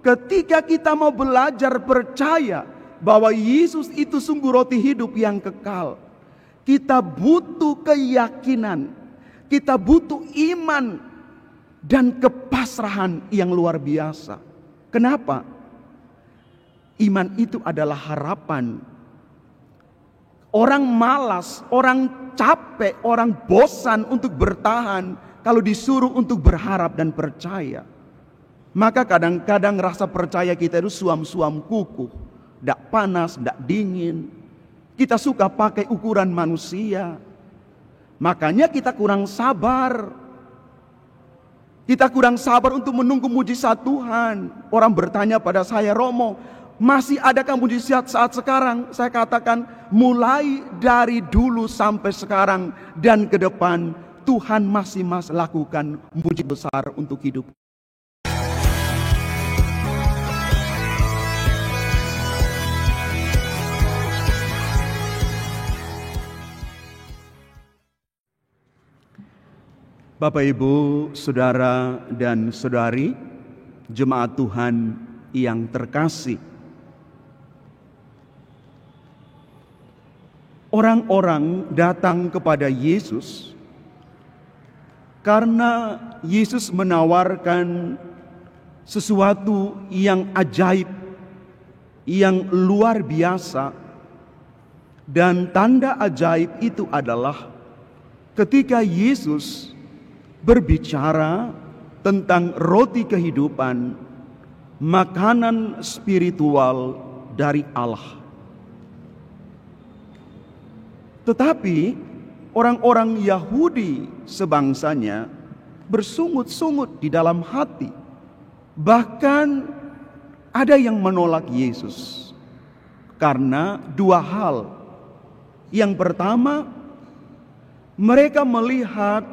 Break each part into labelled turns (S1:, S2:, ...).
S1: ketika kita mau belajar percaya bahwa Yesus itu sungguh roti hidup yang kekal, kita butuh keyakinan, kita butuh iman dan kepasrahan yang luar biasa. Kenapa? Iman itu adalah harapan. Orang malas, orang capek, orang bosan untuk bertahan kalau disuruh untuk berharap dan percaya. Maka kadang-kadang rasa percaya kita itu suam-suam kukuh, tidak panas, tidak dingin. Kita suka pakai ukuran manusia. Makanya kita kurang sabar. Kita kurang sabar untuk menunggu mujizat Tuhan. Orang bertanya pada saya, Romo, masih adakah mujizat saat sekarang? Saya katakan, mulai dari dulu sampai sekarang dan ke depan, Tuhan masih lakukan mujizat besar untuk hidup. Bapak, Ibu, Saudara dan Saudari, jemaat Tuhan yang terkasih. Orang-orang datang kepada Yesus karena Yesus menawarkan sesuatu yang ajaib, yang luar biasa. Dan tanda ajaib itu adalah ketika Yesus berbicara tentang roti kehidupan, makanan spiritual dari Allah. Tetapi orang-orang Yahudi sebangsanya bersungut-sungut di dalam hati. Bahkan ada yang menolak Yesus karena dua hal. Yang pertama, mereka melihat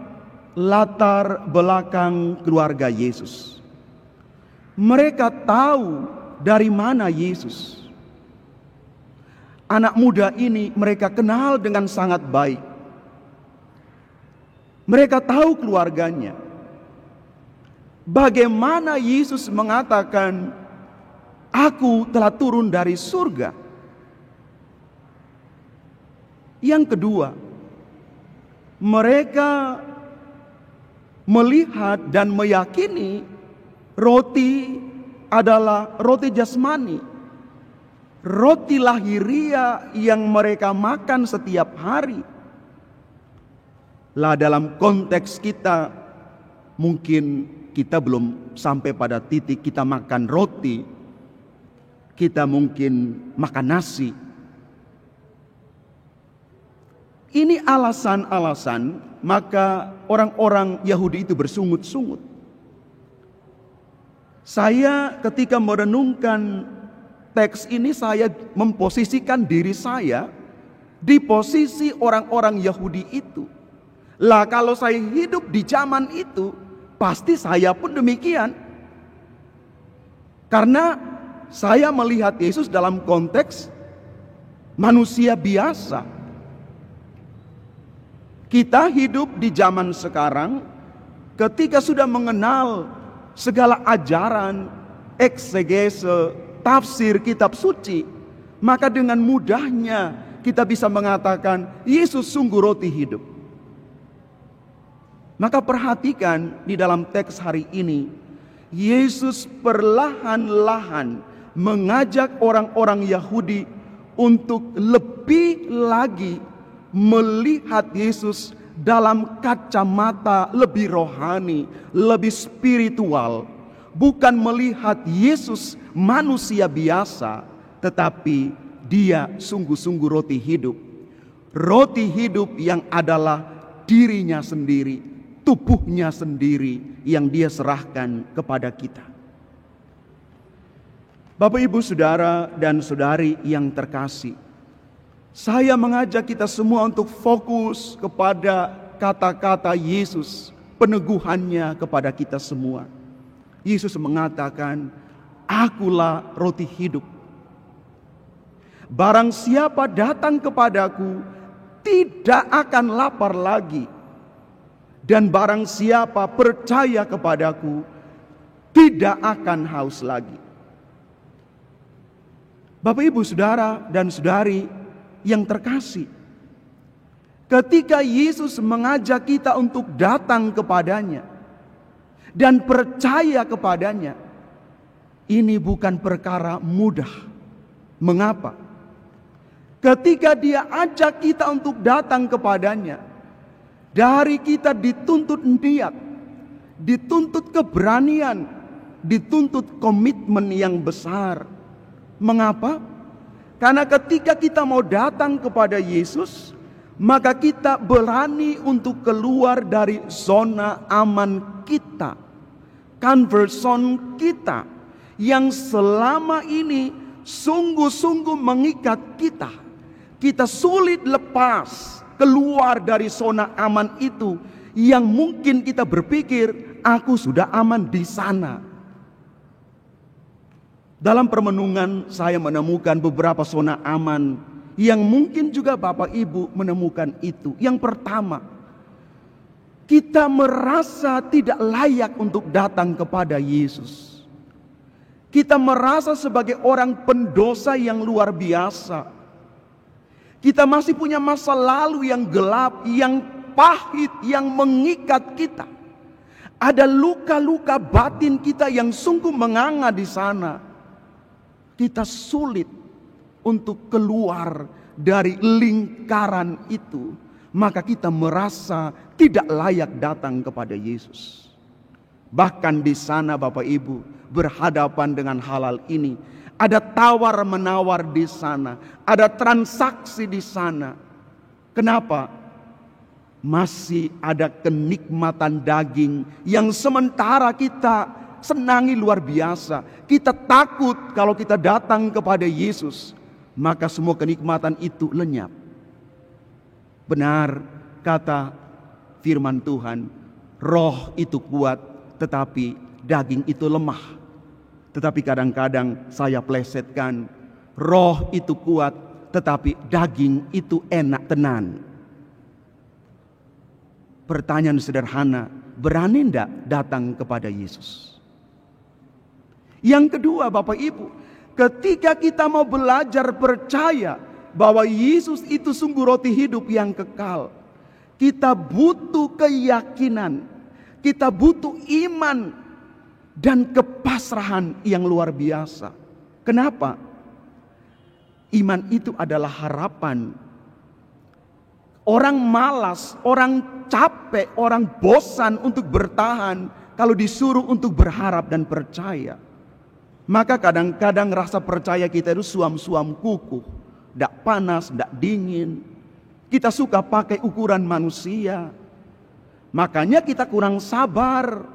S1: latar belakang keluarga Yesus. Mereka tahu dari mana Yesus. Anak muda ini mereka kenal dengan sangat baik. Mereka tahu keluarganya. Bagaimana Yesus mengatakan, "Aku telah turun dari surga." Yang kedua, mereka melihat dan meyakini roti adalah roti jasmani. Roti lahiria yang mereka makan setiap hari. Lah dalam konteks kita, mungkin kita belum sampai pada titik kita makan roti. Kita mungkin makan nasi. Ini alasan-alasan, maka orang-orang Yahudi itu bersungut-sungut. Saya ketika merenungkan teks ini, saya memposisikan diri saya di posisi orang-orang Yahudi itu. Lah kalau saya hidup di zaman itu, pasti saya pun demikian. Karena saya melihat Yesus dalam konteks manusia biasa. Kita hidup di zaman sekarang, ketika sudah mengenal segala ajaran, eksegese, tafsir kitab suci, maka dengan mudahnya kita bisa mengatakan Yesus sungguh roti hidup. Maka perhatikan di dalam teks hari ini, Yesus perlahan-lahan mengajak orang-orang Yahudi untuk lebih lagi melihat Yesus dalam kacamata lebih rohani, lebih spiritual. Bukan melihat Yesus manusia biasa, tetapi dia sungguh-sungguh roti hidup. Roti hidup yang adalah dirinya sendiri, tubuhnya sendiri yang dia serahkan kepada kita. Bapak, Ibu, Saudara dan Saudari yang terkasih, saya mengajak kita semua untuk fokus kepada kata-kata Yesus, peneguhannya kepada kita semua. Yesus mengatakan, "Akulah roti hidup. Barang siapa datang kepadaku, tidak akan lapar lagi. Dan barang siapa percaya kepadaku, tidak akan haus lagi." Bapak, Ibu, Saudara, dan Saudari yang terkasih, ketika Yesus mengajak kita untuk datang kepadanya dan percaya kepadanya, ini bukan perkara mudah. Mengapa? Ketika Dia ajak kita untuk datang kepadanya, dari kita dituntut niat, dituntut keberanian, dituntut komitmen yang besar. Mengapa? Karena ketika kita mau datang kepada Yesus, maka kita berani untuk keluar dari zona aman kita, comfort zone kita, yang selama ini sungguh-sungguh mengikat kita. Kita sulit lepas keluar dari zona aman itu, yang mungkin kita berpikir, aku sudah aman di sana. Dalam permenungan saya menemukan beberapa zona aman yang mungkin juga Bapak Ibu menemukan itu. Yang pertama, kita merasa tidak layak untuk datang kepada Yesus. Kita merasa sebagai orang pendosa yang luar biasa. Kita masih punya masa lalu yang gelap, yang pahit, yang mengikat kita. Ada luka-luka batin kita yang sungguh menganga di sana. Kita sulit untuk keluar dari lingkaran itu. Maka kita merasa tidak layak datang kepada Yesus. Bahkan di sana Bapak Ibu berhadapan dengan hal ini. Ada tawar-menawar di sana. Ada transaksi di sana. Kenapa? Masih ada kenikmatan daging yang sementara kita senangi luar biasa. Kita takut kalau kita datang kepada Yesus, maka semua kenikmatan itu lenyap. Benar kata firman Tuhan, roh itu kuat tetapi daging itu lemah. Tetapi kadang-kadang saya plesetkan, roh itu kuat tetapi daging itu enak tenan. Pertanyaan sederhana, berani enggak datang kepada Yesus? Yang kedua Bapak Ibu, ketika kita mau belajar percaya bahwa Yesus itu sungguh roti hidup yang kekal, kita butuh keyakinan, kita butuh iman dan kepasrahan yang luar biasa. Kenapa? Iman itu adalah harapan. Orang malas, orang capek, orang bosan untuk bertahan kalau disuruh untuk berharap dan percaya. Maka kadang-kadang rasa percaya kita itu suam-suam kukuh, tidak panas, tidak dingin. Kita suka pakai ukuran manusia. Makanya kita kurang sabar.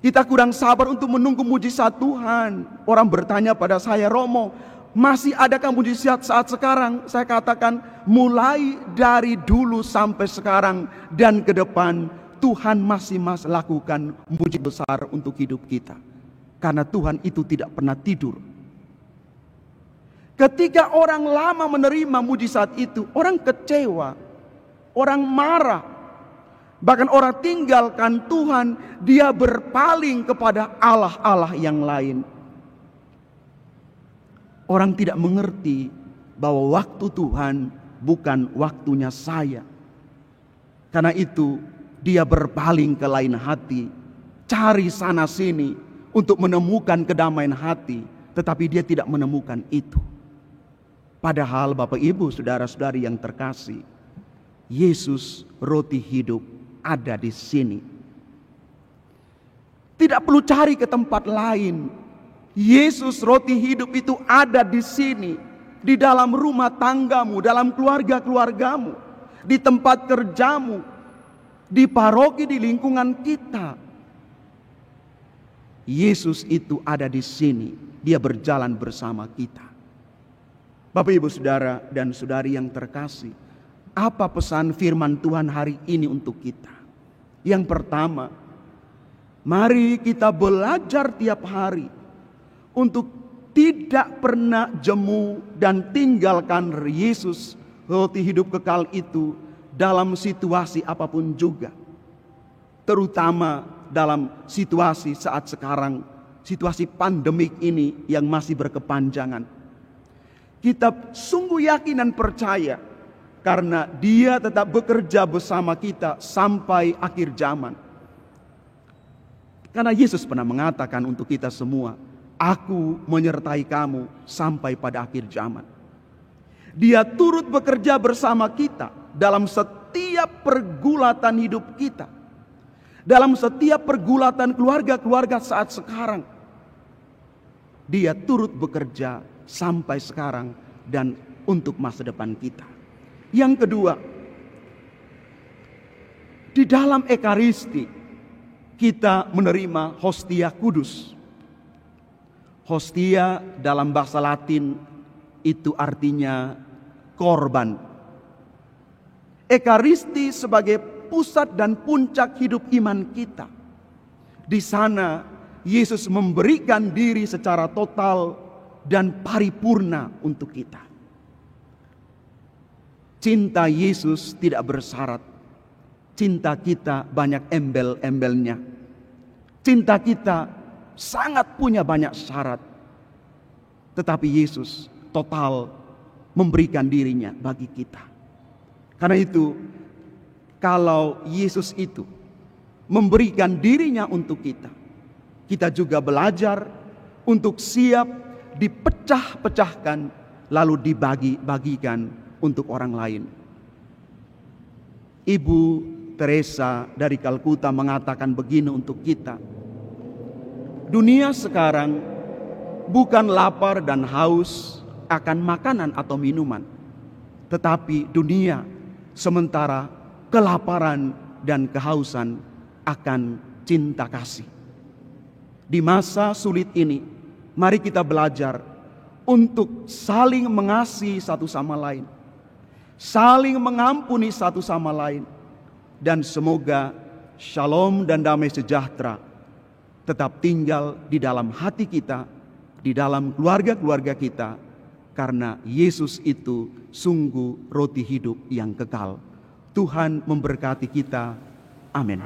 S1: Kita kurang sabar untuk menunggu mujizat Tuhan. Orang bertanya pada saya, Romo, masih adakah mujizat saat sekarang? Saya katakan, mulai dari dulu sampai sekarang dan ke depan, Tuhan masih lakukan mujizat besar untuk hidup kita. Karena Tuhan itu tidak pernah tidur. Ketika orang lama menerima mujizat itu, orang kecewa, orang marah, bahkan orang tinggalkan Tuhan, dia berpaling kepada Allah-Allah yang lain. Orang tidak mengerti bahwa waktu Tuhan bukan waktunya saya. Karena itu dia berpaling ke lain hati, cari sana sini untuk menemukan kedamaian hati, tetapi dia tidak menemukan itu. Padahal Bapak Ibu saudara-saudari yang terkasih, Yesus roti hidup ada di sini. Tidak perlu cari ke tempat lain. Yesus roti hidup itu ada di sini, di dalam rumah tanggamu, dalam keluarga-keluargamu, di tempat kerjamu, di paroki, di lingkungan kita. Yesus itu ada di sini. Dia berjalan bersama kita. Bapak Ibu Saudara dan Saudari yang terkasih, apa pesan firman Tuhan hari ini untuk kita? Yang pertama, mari kita belajar tiap hari untuk tidak pernah jemu dan tinggalkan Yesus, roti hidup kekal itu, dalam situasi apapun juga. Terutama dalam situasi saat sekarang situasi pandemik ini yang masih berkepanjangan. Kita sungguh yakin dan percaya karena Dia tetap bekerja bersama kita sampai akhir zaman. Karena Yesus pernah mengatakan untuk kita semua, "Aku menyertai kamu sampai pada akhir zaman." Dia turut bekerja bersama kita dalam setiap pergulatan hidup kita. Dalam setiap pergulatan keluarga-keluarga saat sekarang. Dia turut bekerja sampai sekarang dan untuk masa depan kita. Yang kedua, di dalam Ekaristi kita menerima hostia kudus. Hostia dalam bahasa Latin itu artinya korban. Ekaristi sebagai pusat dan puncak hidup iman kita. Di sana Yesus memberikan diri secara total dan paripurna untuk kita. Cinta Yesus tidak bersyarat. Cinta kita banyak embel-embelnya. Cinta kita sangat punya banyak syarat. Tetapi Yesus total memberikan dirinya bagi kita. Karena itu, kalau Yesus itu memberikan dirinya untuk kita, kita juga belajar untuk siap dipecah-pecahkan lalu dibagi-bagikan untuk orang lain. Ibu Teresa dari Kalkuta mengatakan begini untuk kita. Dunia sekarang bukan lapar dan haus akan makanan atau minuman, tetapi dunia sementara kelaparan dan kehausan akan cinta kasih. Di masa sulit ini, mari kita belajar untuk saling mengasihi satu sama lain, saling mengampuni satu sama lain, dan semoga shalom dan damai sejahtera tetap tinggal di dalam hati kita, di dalam keluarga-keluarga kita, karena Yesus itu sungguh roti hidup yang kekal. Tuhan memberkati kita. Amin.